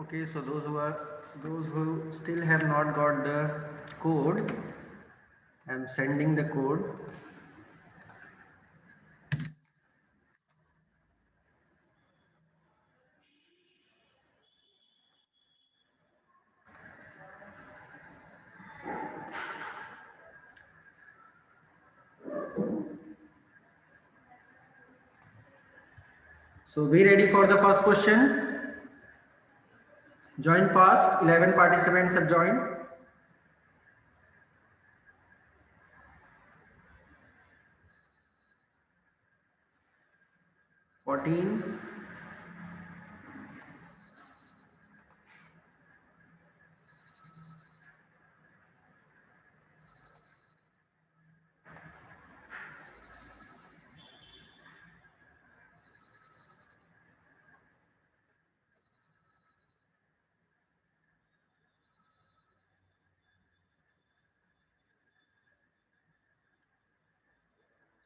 Okay, so those who still have not got the code, I am sending the code. So be ready for the first question. Join fast. 11 participants have joined. Fourteen.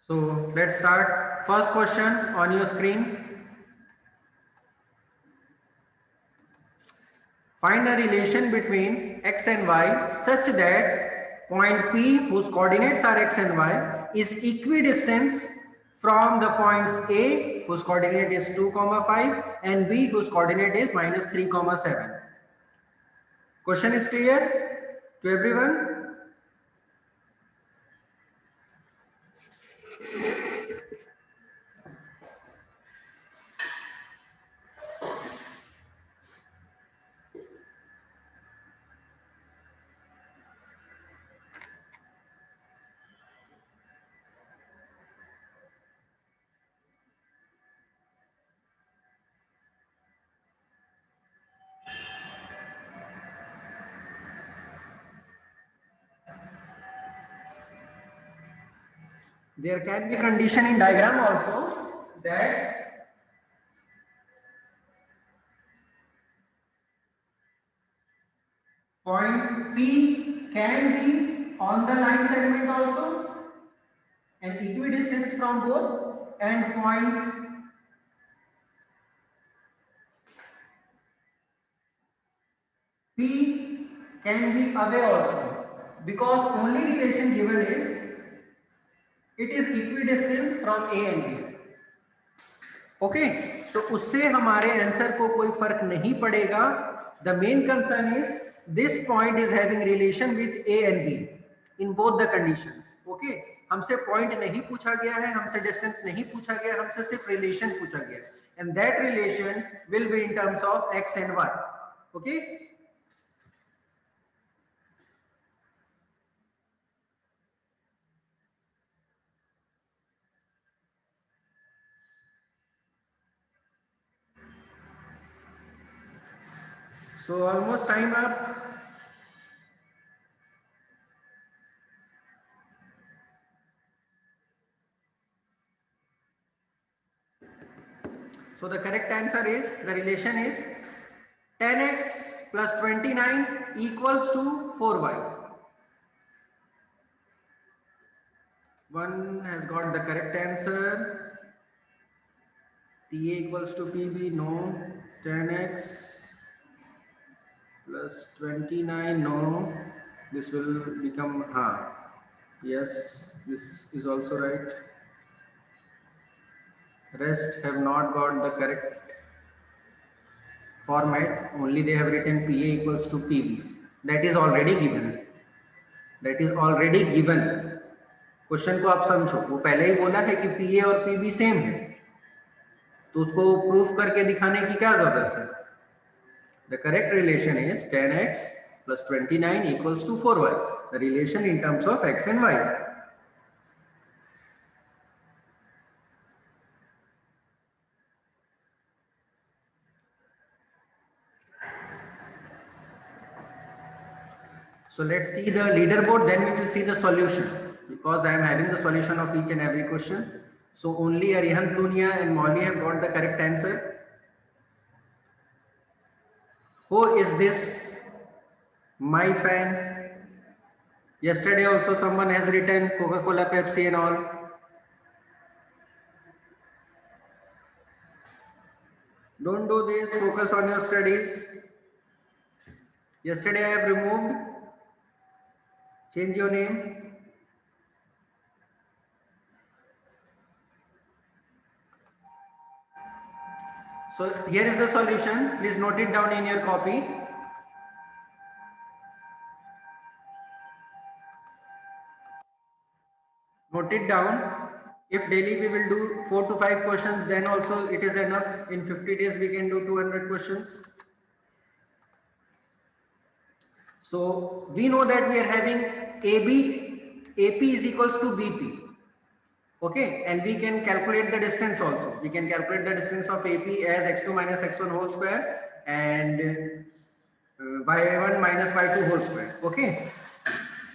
So let's start. First question on your screen. Find a relation between x and y such that point P, whose coordinates are x and y, is equidistant from the points A, whose coordinate is 2, 5, and B, whose coordinate is -3, 7. Question is clear to everyone? There can be condition in diagram also that point P can be on the line segment also and equidistant from both, and point P can be away also, because only relation given is it is equidistant from A and B. Okay so उससे हमारे answer को कोई फर्क नहीं पड़ेगा. The main concern is this point is having relation with A and be in both the conditions. Okay, हमसे point नहीं पूछा गया है, हमसे डिस्टेंस नहीं पूछा गया, हमसे सिर्फ रिलेशन पूछा गया है, and that relation will be in terms of X and Y. Okay, so almost time up. So the correct answer is, the relation is 10x plus 29 equals to 4y. One has got the correct answer. TA equals to PB, no. 10x plus 29, no. This will become, yes, this is also right. Rest have not got the correct format, only they have written PA equals to PB. That is already given. That is already given. Question को आप समझो, वो पहले ही बोला है कि PA और PB same है, तो उसको प्रूफ करके दिखाने की क्या जरूरत है. The correct relation is 10x plus 29 equals to 4y. The relation in terms of x and y. So let's see the leaderboard, then we will see the solution, because I am having the solution of each and every question. So only Arihant Lunia and Molly have got the correct answer. Who is this? My fan. Yesterday also someone has written Coca-Cola, Pepsi and all. Don't do this, focus on your studies. Yesterday I have removed. Change your name. So here is the solution. Please note it down in your copy. Note it down. If daily we will do 4 to 5 questions, then also it is enough. In 50 days we can do 200 questions. So we know that we are having AP is equals to BP. Okay, and we can calculate the distance also. We can calculate the distance of AP as x2 minus x1 whole square and y1 minus y2 whole square. Okay,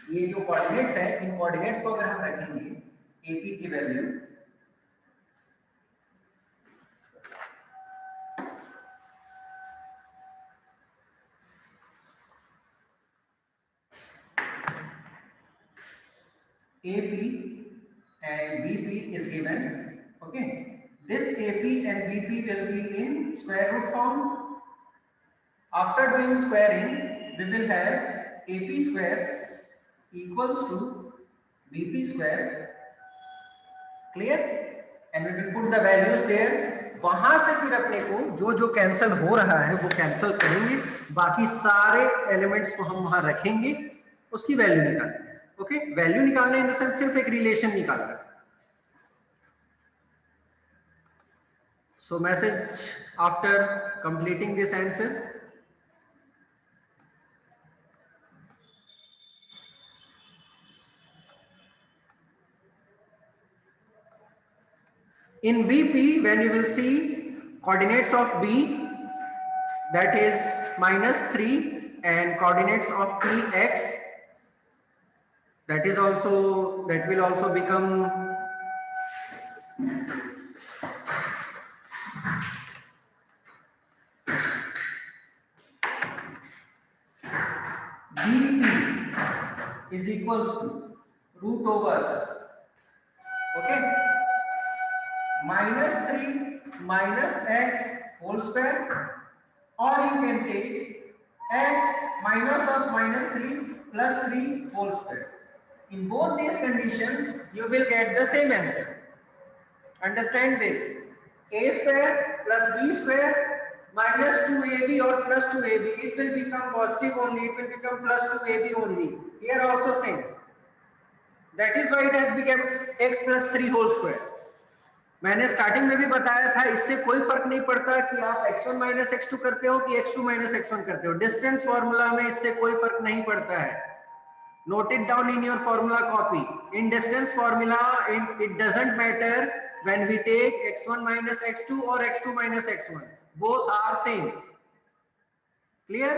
ये जो coordinates है, इन coordinates को अगर हम रखेंगे AP की value, AP and BP is given. Okay, this AP and BP will be in square root form. After doing squaring, we will have AP square equals to BP square. Clear? And we will put the values there. वहां से फिर अपने को जो जो cancel हो रहा है वो कैंसिल करेंगे, बाकी सारे एलिमेंट्स को हम वहां रखेंगे, उसकी वैल्यू निकालेंगे. ओके, वैल्यू निकालना इन द सेंस सिर्फ एक रिलेशन निकालना. So message after completing this answer. In BP, when you will see coordinates of B, that is -3, and coordinates of PX, that will also become BP is equals to root over, okay, -3 minus x whole square, or you can take x minus of -3 plus 3 whole square. In both these conditions, you will get the same answer. Understand this. A square plus B square minus 2AB or plus 2AB. It will become positive only. It will become plus 2AB only. Here also same. That is why it has become x plus 3 whole square. मैंने starting में भी बताया था, इससे कोई फर्क नहीं पड़ता कि आप x1 माइनस x2 करते हो कि x2 माइनस x1 करते हो. डिस्टेंस फॉर्मूला में इससे कोई फर्क नहीं पड़ता है. Note it down in your formula copy. In distance formula, it doesn't matter when we take x1 minus x2 or x2 minus x1. Both are same. Clear?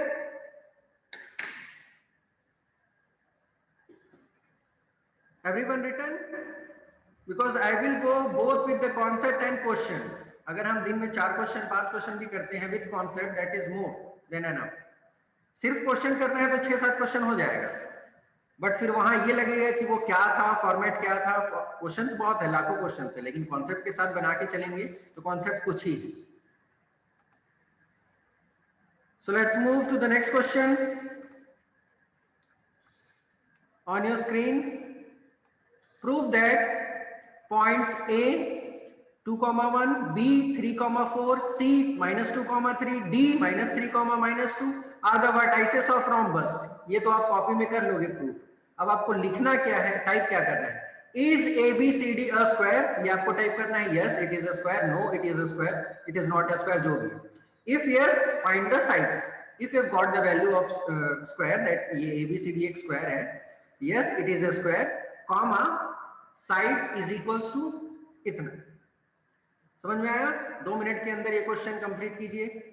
Everyone written? Because I will go both with the concept and question. अगर हम दिन में 4 question 5 question भी करते हैं with concept, that is more than enough. सिर्फ question करना है तो 6-7 क्वेश्चन हो जाएगा, बट फिर वहां ये लगेगा कि वो क्या था, फॉर्मेट क्या था. क्वेश्चंस बहुत है, लाखों क्वेश्चंस है, लेकिन कॉन्सेप्ट के साथ बना के चलेंगे तो कॉन्सेप्ट कुछ ही. So let's move to the next question on your screen. Prove that points A 2,1, B 3,4, C -2,3, D -3, -2 are the vertices of rhombus. ये तो आप कॉपी में कर लोगे प्रूफ. अब आपको लिखना क्या है, टाइप क्या करना है. इज ABCD अ स्क्वायर, ये आपको टाइप करना है. Yes it is a square, no it is a square, it is not a square, जो भी. If yes, find the sides. If you have got the value of square that ये ABCD एक square है, yes it is a square, comma side is equals to इतना. समझ में आया? 2 minute के अंदर ये क्वेश्चन कंप्लीट कीजिए.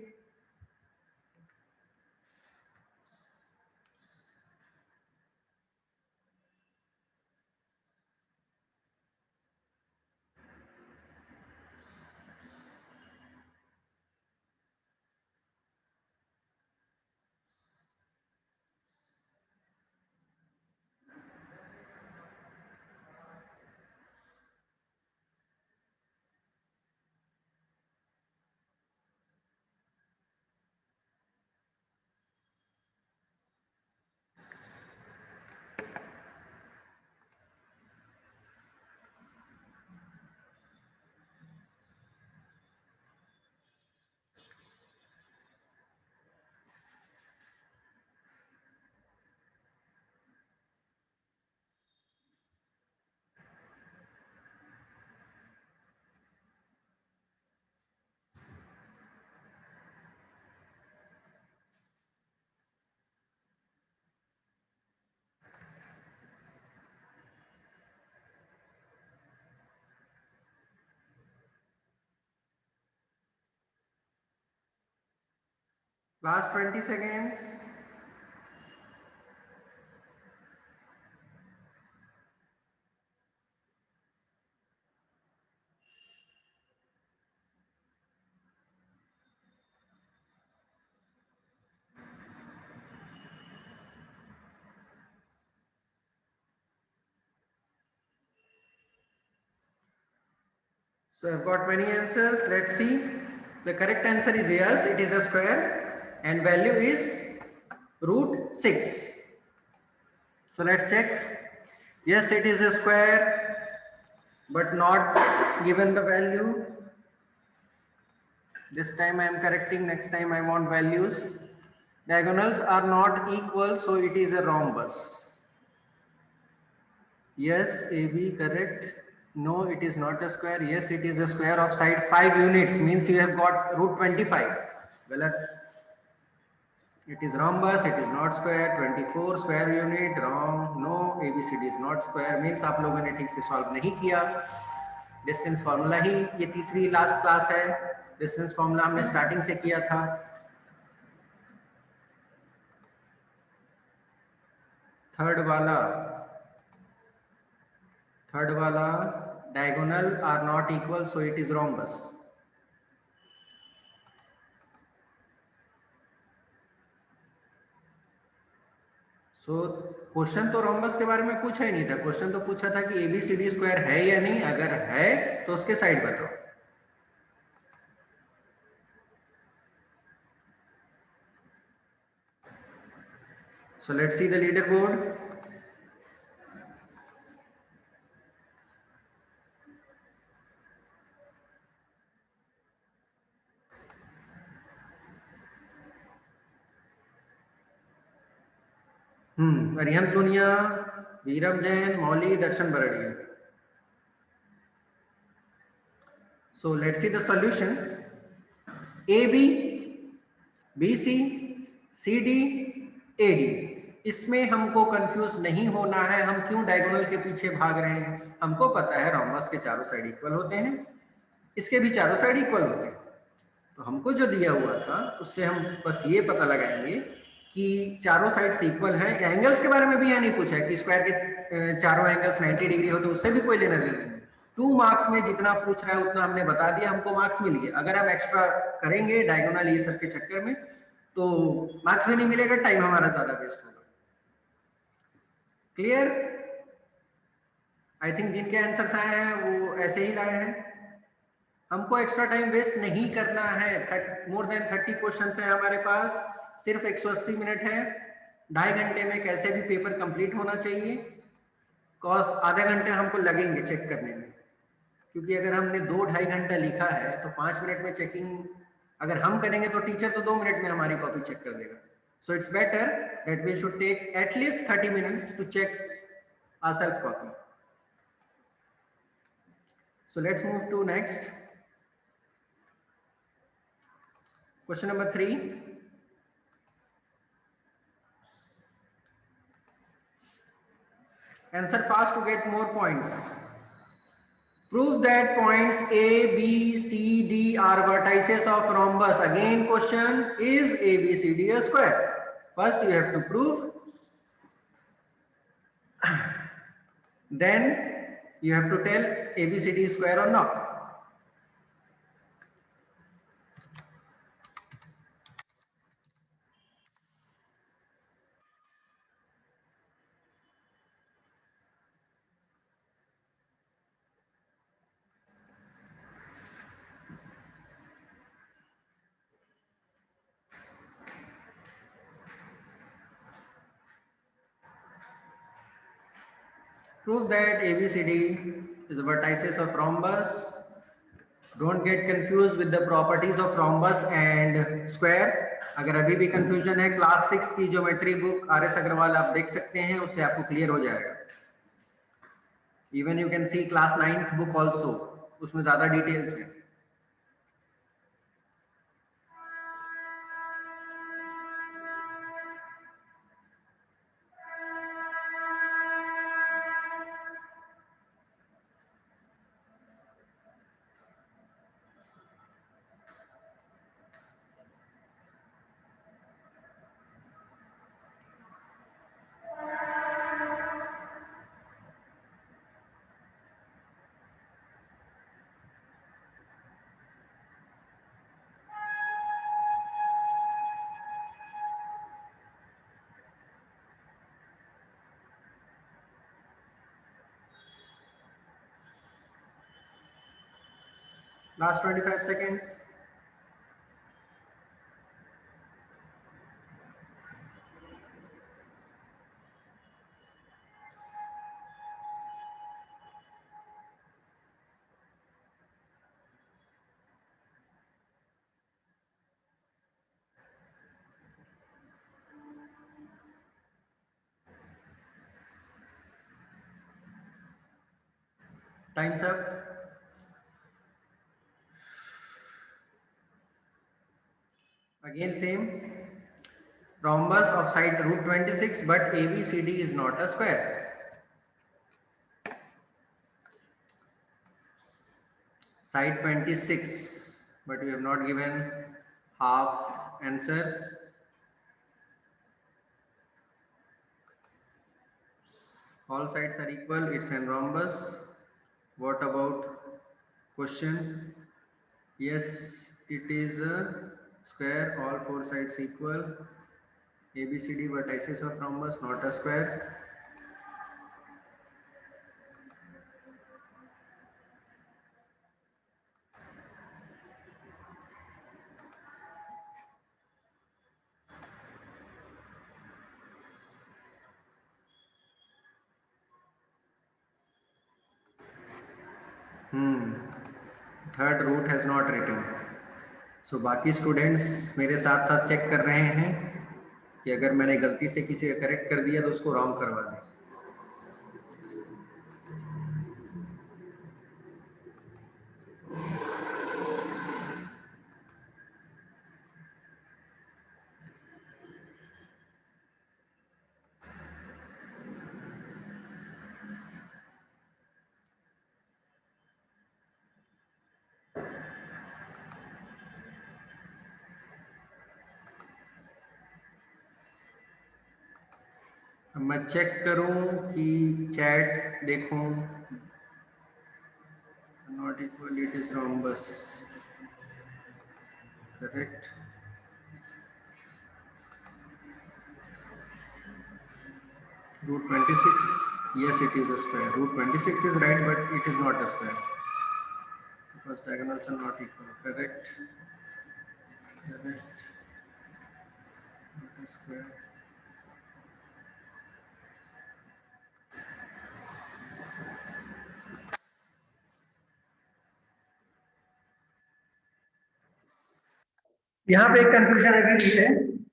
Last 20 seconds. So I've got many answers. Let's see. The correct answer is yes, it is a square and value is root 6. So let's check. Yes, it is a square but not given the value. This time I am correcting, next time I want values. Diagonals are not equal, so it is a rhombus. Yes, AB correct. No, it is not a square. Yes, it is a square of side 5 units, means you have got root 25. Galat. It is rhombus, it is not square. 24 square unit, wrong. No, ABCD is not square, means आप लोगों ने ठीक से solve नहीं किया. Distance formula ही ये तीसरी last class है. डिस्टेंस फार्मूला हमने स्टार्टिंग से किया था. थर्ड वाला diagonal are not equal, so it is rhombus. So question तो रोम्बस के बारे में पूछा ही नहीं था. क्वेश्चन तो पूछा था कि एबीसीडी स्क्वायर है या नहीं. अगर है तो उसके साइड बताओ. So let's see the leader board. Arihant Lunia, Veeram Jain, Mauli, Darshan Bardia. So let's see the solution. AB, BC, CD, AD. इसमें हमको कंफ्यूज नहीं होना है. हम क्यों डायगोनल के पीछे भाग रहे हैं? हमको पता है रोम्बस के चारों साइड इक्वल होते हैं, इसके भी चारों साइड इक्वल होते हैं. तो हमको जो दिया हुआ था उससे हम बस ये पता लगाएंगे कि चारों साइड से इक्वल हैं. एंगल्स के बारे में भी यहाँ नहीं पूछा है कि स्क्वायर के चारों एंगल्स 90 डिग्री हो, तो उससे भी कोई लेना देना नहीं. 2 मार्क्स में जितना पूछ रहा है उतना हमने बता दिया, हमको मार्क्स मिल गए. अगर हम एक्स्ट्रा करेंगे डायगोनल ये सब के चक्कर में तो मार्क्स भी नहीं मिलेगा, टाइम हमारा ज्यादा वेस्ट होगा. क्लियर? आई थिंक जिनके आंसर्स आए हैं वो ऐसे ही लाए हैं. हमको एक्स्ट्रा टाइम वेस्ट नहीं करना है. मोर देन 30 क्वेश्चन है हमारे पास, सिर्फ 180 मिनट है. 2.5 घंटे में कैसे भी पेपर कंप्लीट होना चाहिए. कॉज आधे घंटे हमको लगेंगे चेक करने में, क्योंकि अगर हमने 2-2.5 घंटा लिखा है तो 5 मिनट में चेकिंग अगर हम करेंगे तो टीचर तो 2 मिनट में हमारी कॉपी चेक कर देगा. So it's better that we should take at least 30 minutes to check our self copy. So let's move to next. Question number 3. Answer fast to get more points. Prove that points A, B, C, D are vertices of rhombus. Again question, is A, B, C, D a square? First you have to prove. Then you have to tell A, B, C, D is square or not. Prove that ABCD is the vertices of rhombus. Don't get confused with the properties of rhombus and square. अगर अभी भी confusion है, class 6 की geometry book RS Agarwal आप देख सकते हैं, उससे आपको क्लियर हो जाएगा. Even you can see class 9th book also, उसमें ज्यादा डिटेल्स है. Last 25 seconds. Time's up. Again same. Rhombus of side root 26, but ABCD is not a square. Side 26, but we have not given half answer. All sides are equal, it's an rhombus. What about question? Yes, it is a square, all four sides equal. ABCD vertices of rhombus, not a square. Third route has not written. So बाकी students मेरे साथ साथ check कर रहे हैं कि अगर मैंने गलती से किसी का करेक्ट कर दिया तो उसको रॉन्ग करवा दें. मैं चेक करूं कि चैट देखूं. Not equal, it is rhombus. Correct. Root 26, yes, it is a square. Root 26 is right, but it is not a square because diagonals are not equal. Correct. Correct. Not a square. यहाँ पे एक confusion अभी भी है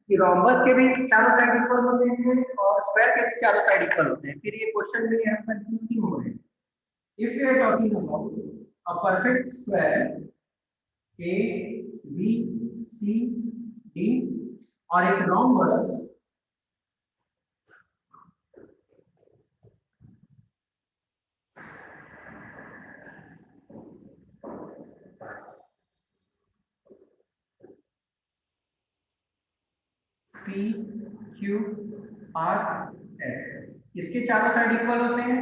कि rhombus के भी चारों साइड इक्वल होते हैं और स्क्वायर के भी चारों साइड इक्वल होते हैं. फिर ये क्वेश्चन में हम कंफ्यूज क्यों हो रहे हैं? If we are talking about a perfect square A B C D और एक rhombus P Q R S, इसके चारों साइड इक्वल होते हैं,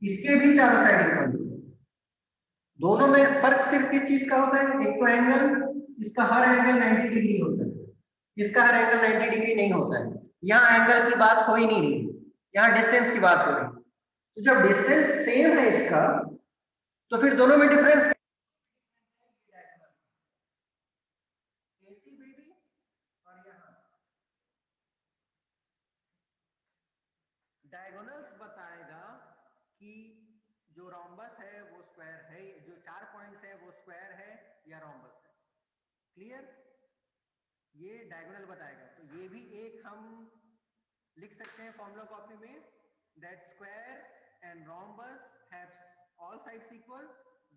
इसके भी चारों साइड इक्वल होते हैं. दोनों में फर्क सिर्फ किस चीज का होता है? एक तो एंगल, इसका हर एंगल 90 डिग्री होता है, इसका हर एंगल 90 डिग्री नहीं होता है. यहाँ एंगल की बात हो ही नहीं रही, यहाँ डिस्टेंस की बात हो रही है. तो जब डिस्टेंस सेम है इसका, तो फिर दोनों में डिफरेंस एसीबीडी और यहाँ डायगोनल्स बताएगा कि जो रोम्बस है वो स्क्वायर है, जो 4 पॉइंट्स है वो स्क्वायर है या रोम्बस है. क्लियर? ये डायगोनल बताएगा. तो ये भी एक हम लिख सकते हैं फॉर्मूला कॉपी में, that square and rhombus have all sides equal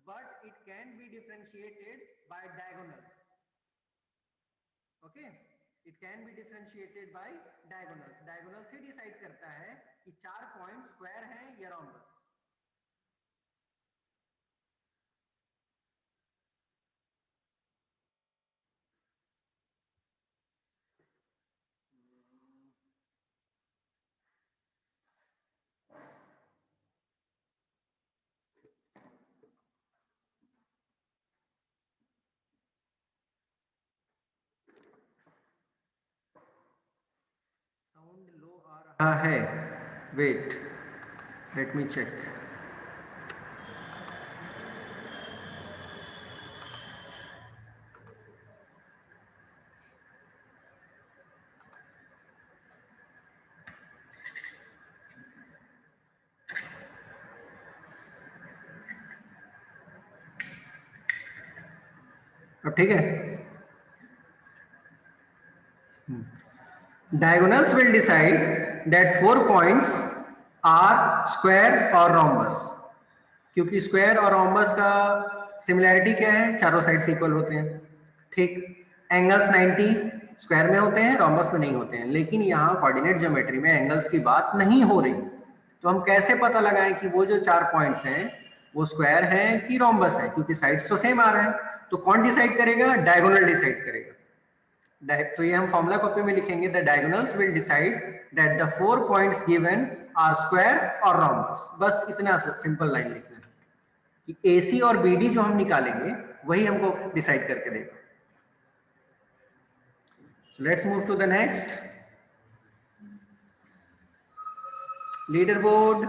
but it can be differentiated by diagonals. Okay, it can be differentiated by diagonals. Diagonals ही डिसाइड करता है कि 4 पॉइंट स्क्वायर हैं या रोम्बस. साउंड लो आ रहा है. Wait, let me check. अब ठीक है। Diagonals will decide that 4 points are square or rhombus. क्योंकि स्क्वायर और rhombus का सिमिलैरिटी क्या है, चारों साइड इक्वल होते हैं, ठीक। एंगल्स 90 स्क्वायर में होते हैं, rhombus में नहीं होते हैं। लेकिन यहाँ कोऑर्डिनेट ज्योमेट्री में एंगल्स की बात नहीं हो रही, तो हम कैसे पता लगाएं कि वो जो 4 पॉइंट्स हैं वो स्क्वायर हैं कि rhombus है, क्योंकि साइड्स तो सेम आ रहे हैं। तो कौन डिसाइड करेगा? डायगोनल डिसाइड करेगा। तो ये हम फॉर्मूला कॉपी में लिखेंगे, the diagonals will decide that the 4 points given are square और rhombus। बस इतना सिंपल लाइन लिखना है कि AC और BD जो हम निकालेंगे वही हमको डिसाइड करके देगा। Let's move to the next leaderboard.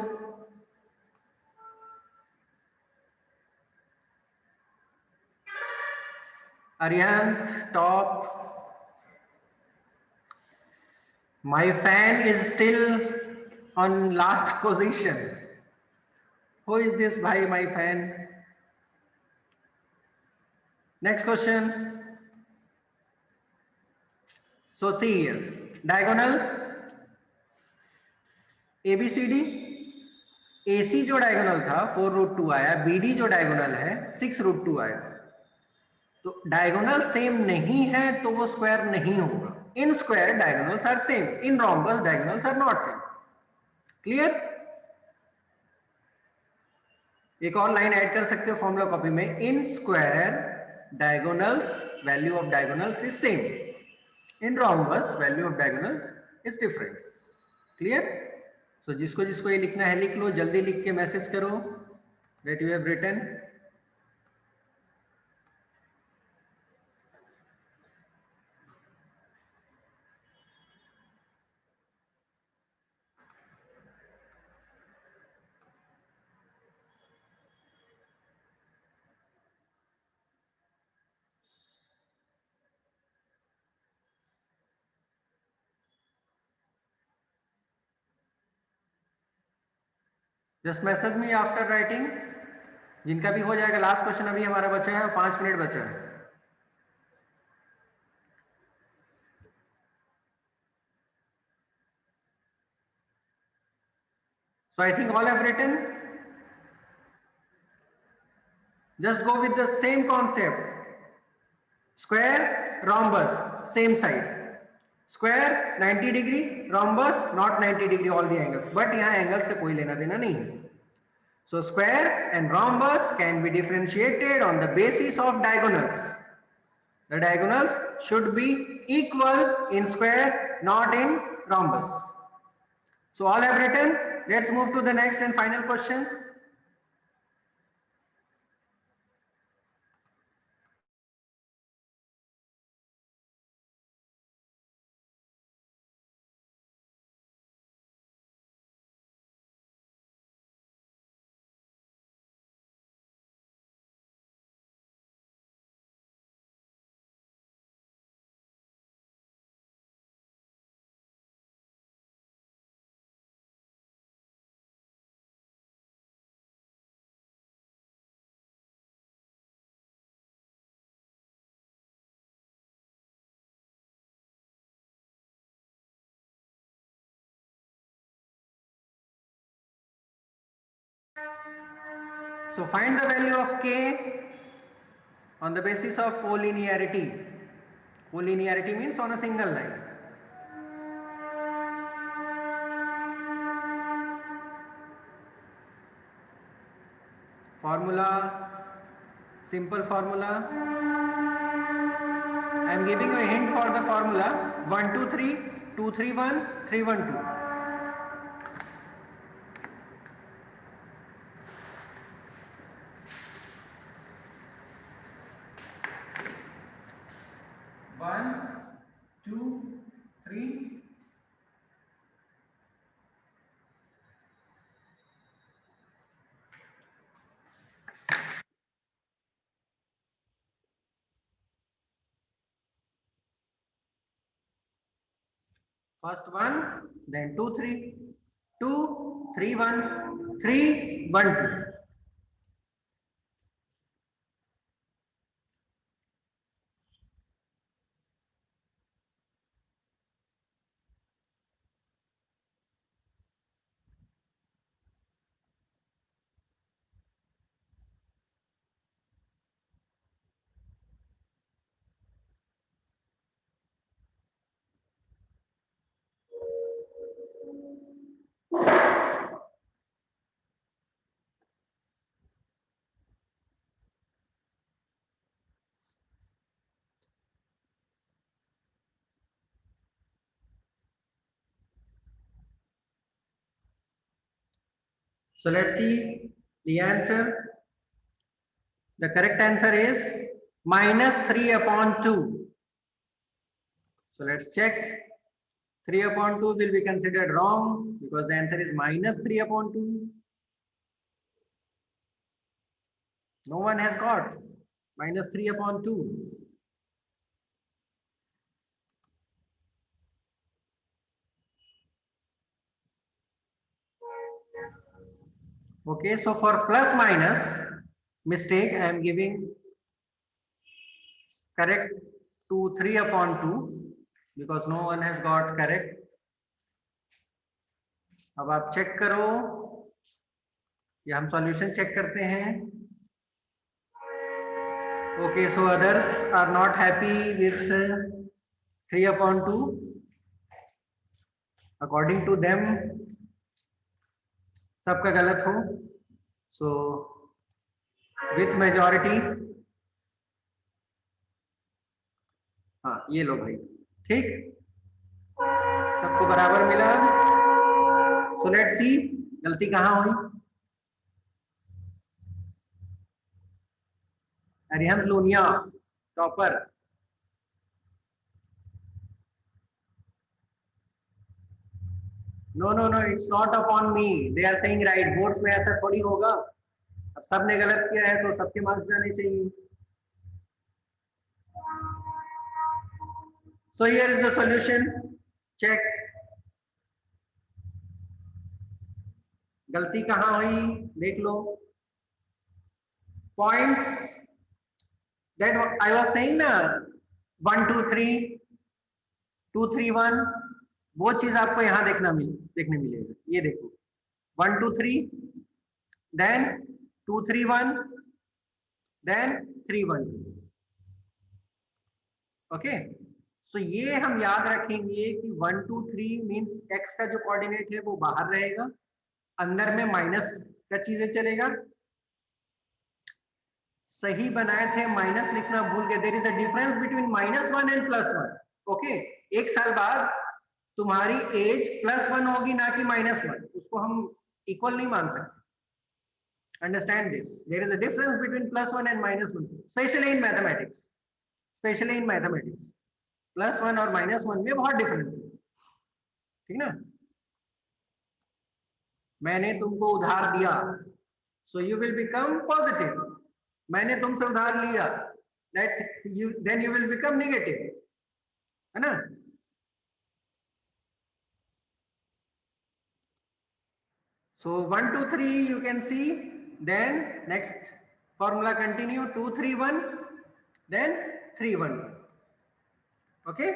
Aryanth top. My fan is still on last position. Who is this bhai, my fan? Next question. So see here, diagonal ABCD, AC जो diagonal था 4√2 आया, BD जो diagonal है 6√2 आया। तो diagonal same नहीं है तो वो स्क्वायर नहीं होगा। In square diagonals are same, in rhombus diagonals are not same. Clear? एक और लाइन ऐड कर सकते हो फॉर्मूला कॉपी में, in square diagonals value of diagonals is same, in rhombus value of diagonal is different. Clear? So जिसको जिसको ये लिखना है लिख लो, जल्दी लिख के मैसेज करो that you have written. Just message me after writing. जिनका भी हो जाएगा, लास्ट क्वेश्चन अभी हमारा बचा है, 5 मिनट बचा है। So I think all have written. Just go with the same concept. Square, rhombus, same side. Square 90 degree, rhombus not 90 degree, all the angles. But यहाँ angles का कोई लेना देना नहीं है. So square and rhombus can be differentiated on the basis of diagonals. The diagonals should be equal in square, not in rhombus. So all have written. Let's move to the next and final question. So find the value of k on the basis of collinearity. Collinearity means on a single line. Formula, simple formula. I am giving you a hint for the formula. 1 2 3 2 3 1 3 1 2. First 1, then 2 3 2 3 1 3 1 2. So let's see the answer. The correct answer is minus 3 upon 2. So let's check. 3 upon 2 will be considered wrong because the answer is minus 3 upon 2. No one has got minus 3 upon 2. Okay, so for plus minus mistake, I am giving correct to 3 upon 2 because no one has got correct. अब आप check करो या हम solution check करते हैं. Okay, so others are not happy with 3 upon 2. According to them, सबका गलत हो. So with majority, हाँ ये लो भाई, ठीक, सबको बराबर मिला. So let's see गलती कहाँ हुई. Arihant Lonia topper. No no no, it's not upon me. They are saying right. Boards में ऐसा थोड़ी होगा. अब सबने गलत किया है तो सबके मार्क्स जाने चाहिए. So here is the solution. Check. गलती कहाँ हुई देख लो. Points that I was saying ना, 1 2 3 2 3 1, वो चीज आपको यहाँ देखने मिलेगा. ये देखो 1 2 3, then 2 3 1, then 3 1 2. ओके, सो ये हम याद रखेंगे कि 1 2 3 मीन्स x का जो कोऑर्डिनेट है वो बाहर रहेगा, अंदर में माइनस का चीजें चलेगा. सही बनाए थे, माइनस लिखना भूल गए. There is a difference between -1 and +1. Okay, एक साल बाद तुम्हारी एज +1 होगी ना कि -1. उसको हम इक्वल नहीं मान सकते. Understand this. There is a difference between +1 and -1, specially in mathematics. Specially in mathematics +1 और -1 में बहुत डिफरेंस है. ठीक ना. मैंने तुमको उधार दिया, so you will become positive. मैंने तुमसे उधार लिया, that you then you will become negative, है ना. So 1 2 3 you can see. Then next formula continue. 2 3 1, then 3 1. Okay.